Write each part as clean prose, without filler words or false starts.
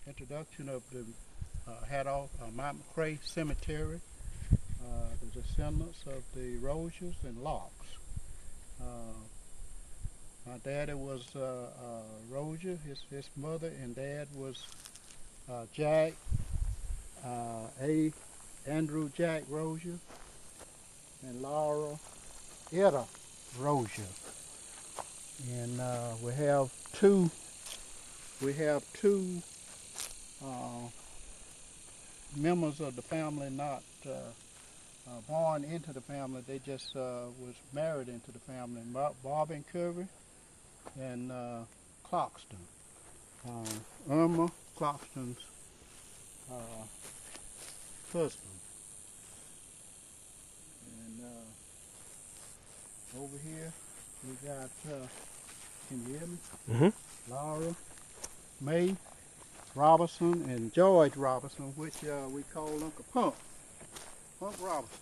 introduction of the McRae Cemetery, the descendants of the Roziers and Locks. Uh, my daddy was Rozier, his mother and dad was Jack, Andrew Jack Rozier, and Laura Etta Rozier. And we have two uh, members of the family not born into the family. They just was married into the family. Bob and Curry and Cloxton. Irma Cloxton's uh, husband. And over here we got, can you hear me? Mm-hmm. Laura, May Robinson, and George Robinson, which we call Uncle Pump Robinson.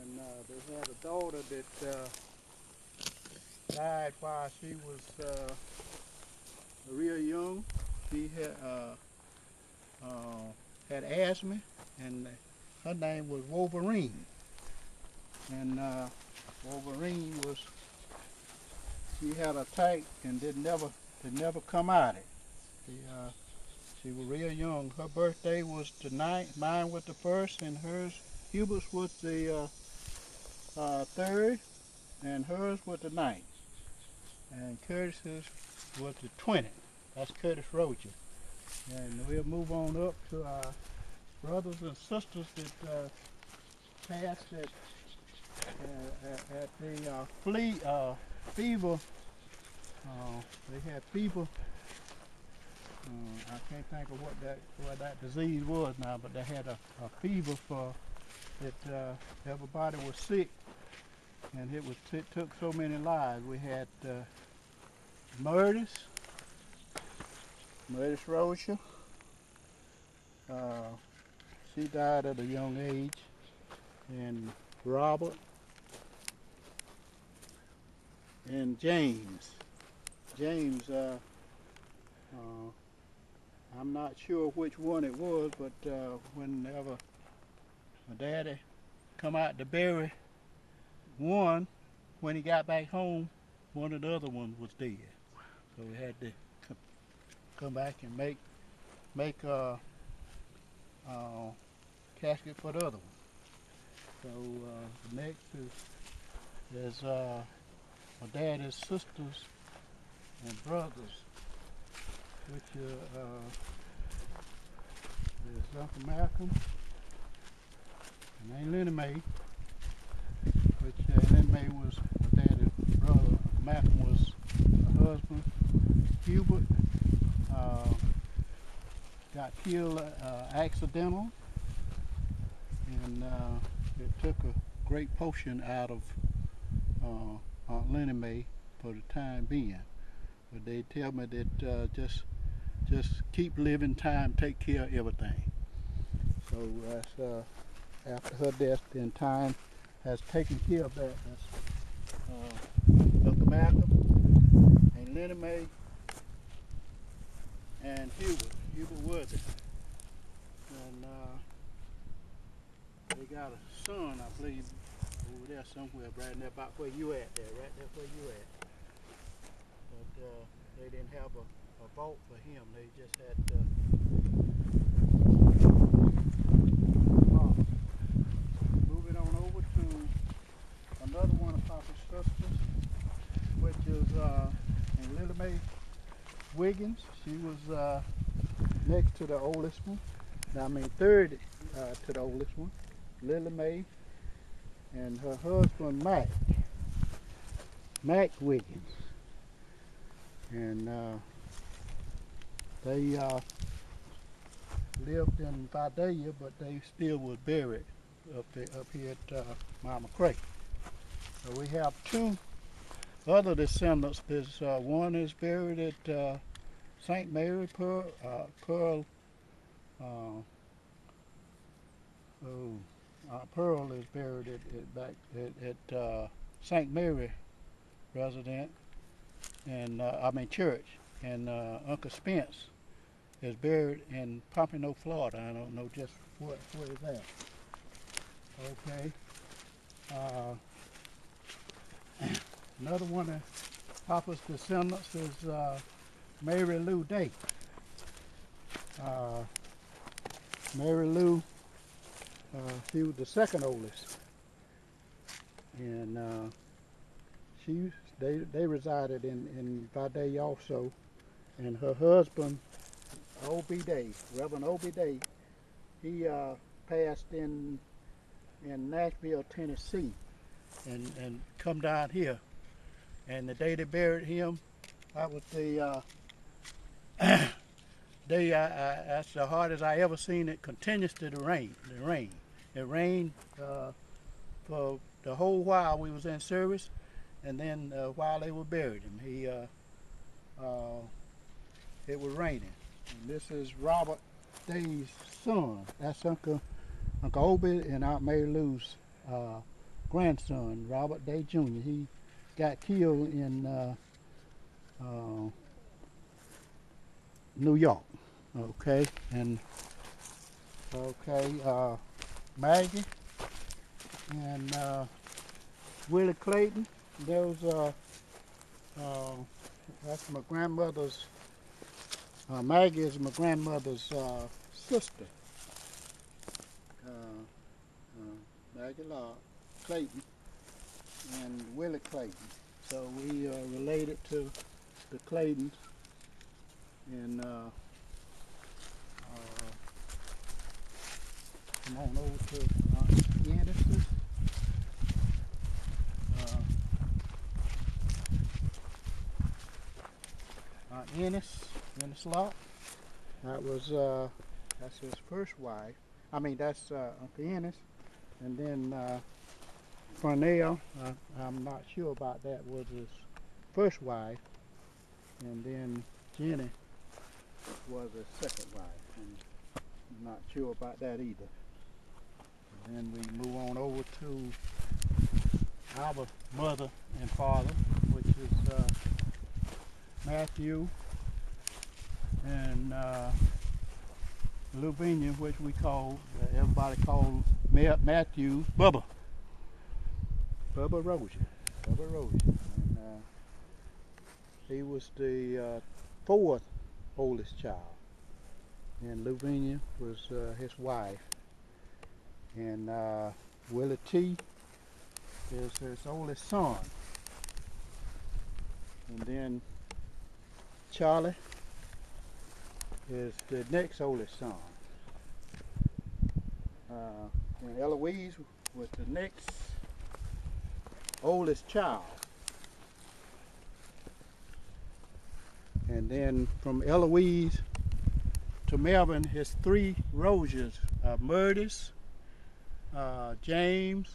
And they had a daughter that died while she was real young. She had asthma, and her name was Wolverine. And Wolverine she had a attack and did never come out of it. She was real young. Her birthday was the 9th, mine was the 1st, and Hubert's was the 3rd, and hers was the 9th. And Curtis's was the 20th. That's Curtis Rozier. And we'll move on up to our brothers and sisters that passed at the fever. They had fever. I can't think of what that disease was now, but they had a fever for that. Everybody was sick, and it took so many lives. We had Murdis Rozier. She died at a young age, and Robert and James. I'm not sure which one it was, but whenever my daddy come out to bury one, when he got back home, one of the other ones was dead. So we had to come back and make a casket for the other one. So next is my daddy's sisters and brothers, which is Uncle Malcolm and Aunt Lenny Mae, which Lenny Mae was my daddy's brother. Uncle Malcolm was her husband. Hubert got killed accidental, and it took a great portion out of Aunt Lenny Mae for the time being. But they tell me that just keep living, time take care of everything. So that's after her death, then time has taken care of that. That's Dr. Malcolm and Lenny Mae and Hubert Worthy. And they got a son, I believe, over there somewhere, right there, about where you at there, right there where you at. But they didn't have a vault for him. They just had moving on over to another one of Papa's sisters, which is Lily Mae Wiggins. She was next to the oldest one. Third to the oldest one, Lily Mae, and her husband Mac Wiggins. And they lived in Vidalia, but they still was buried up here at Mama Cray. So we have two other descendants. One is buried at St. Mary Pearl. Pearl is buried at St. Mary resident, and church. And Uncle Spence is buried in Pompano, Florida. I don't know just where is that. Okay. Another one of Papa's descendants is Mary Lou Day. Mary Lou, she was the second oldest, and they resided in Vidalia also, and her husband, O.B. Day, Reverend O.B. Day, he passed in Nashville, Tennessee, and come down here, and the day they buried him, that was the day that's the hardest I ever seen it. Continues to rain. It rained for the whole while we was in service, and then while they were buried him, it was raining. And this is Robert Day's son. That's Uncle Obie and Aunt Mary Lou's grandson, Robert Day Jr. He got killed in New York. Okay, and Maggie and Willie Clayton. Those that's my grandmother's. Maggie is my grandmother's sister. Maggie Locke, Clayton, and Willie Clayton. So we are related to the Claytons, and come on over to Anderson. Ennis Locke. That was that's his first wife. I mean, that's Uncle Ennis, and then Cornell. I'm not sure about that. Was his first wife, and then Jenny was his second wife. And I'm not sure about that either. And then we move on over to our mother and father, which is Matthew and Lavinia, which we call, everybody called Matthew Bubba Rozier. And he was the fourth oldest child, and Lavinia was his wife, and Willie T is his oldest son, and then Charlie is the next oldest son, and Eloise was the next oldest child, and then from Eloise to Melvin, his three Roziers, Murdis, James,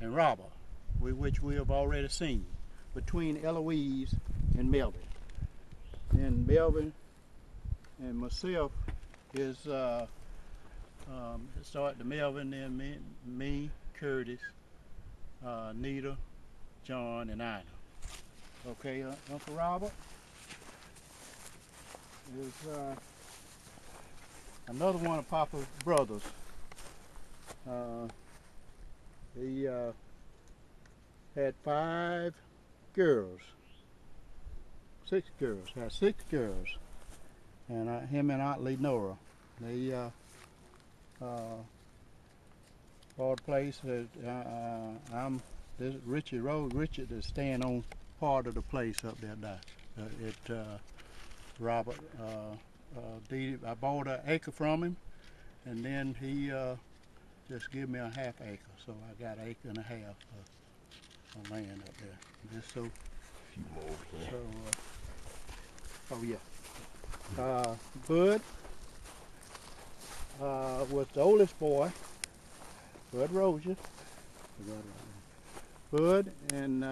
and Robert, which we have already seen, between Eloise and Melvin. And Melvin and myself is start the Melvin, then me, Curtis, Nita, John, and Ina. Okay, Uncle Robert is another one of Papa's brothers. He had six girls, and him and Aunt Lenora, they bought a place that Richard is staying on part of the place up there now. Robert, I bought an acre from him, and then he just gave me a half acre, so I got an acre and a half of land up there. Just so. Oh yeah. Bud was the oldest boy. Bud Rozier. Bud, and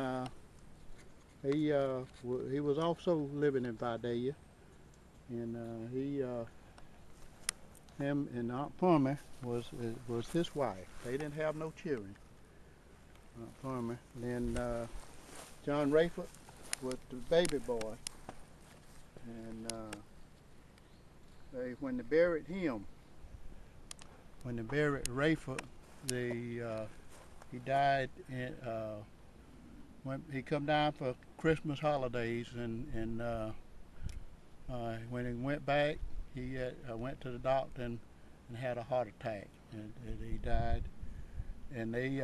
he was also living in Vidalia, and him and Aunt Plummer was his wife. They didn't have no children. Aunt Plummer. Then John Rayford was the baby boy, and when they buried him, when they buried Rayford, he died in, when he come down for Christmas holidays, and when he went back, he went to the doctor and had a heart attack, and he died. And they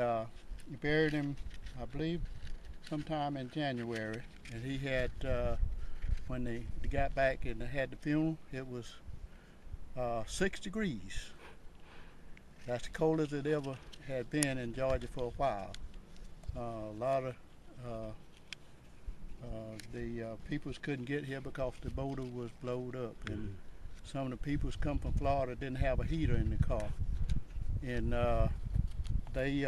buried him, I believe, sometime in January. And he had, when they got back and they had the funeral, it was 6 degrees. That's the coldest it ever had been in Georgia for a while. A lot of the peoples couldn't get here because the boulder was blowed up, and some of the peoples come from Florida didn't have a heater in the car, and they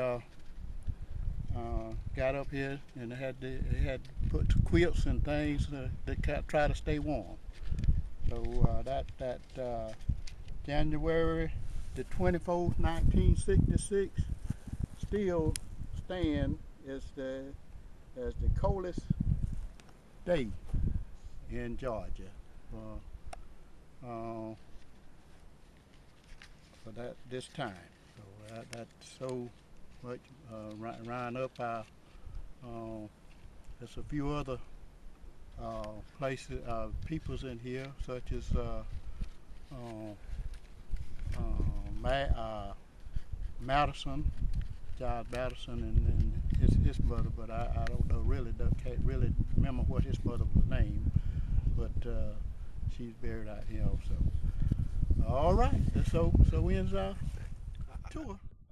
got up here and they had put quilts and things to try to stay warm. So that January the 24th, 1966, still stand as the coldest day in Georgia for this time. So that's so much round up our. There's a few other places, peoples in here, such as Madison, John Madison, and his mother, but I don't know really, can't really remember what his mother was named, but she's buried out here also. All right, so ends our tour.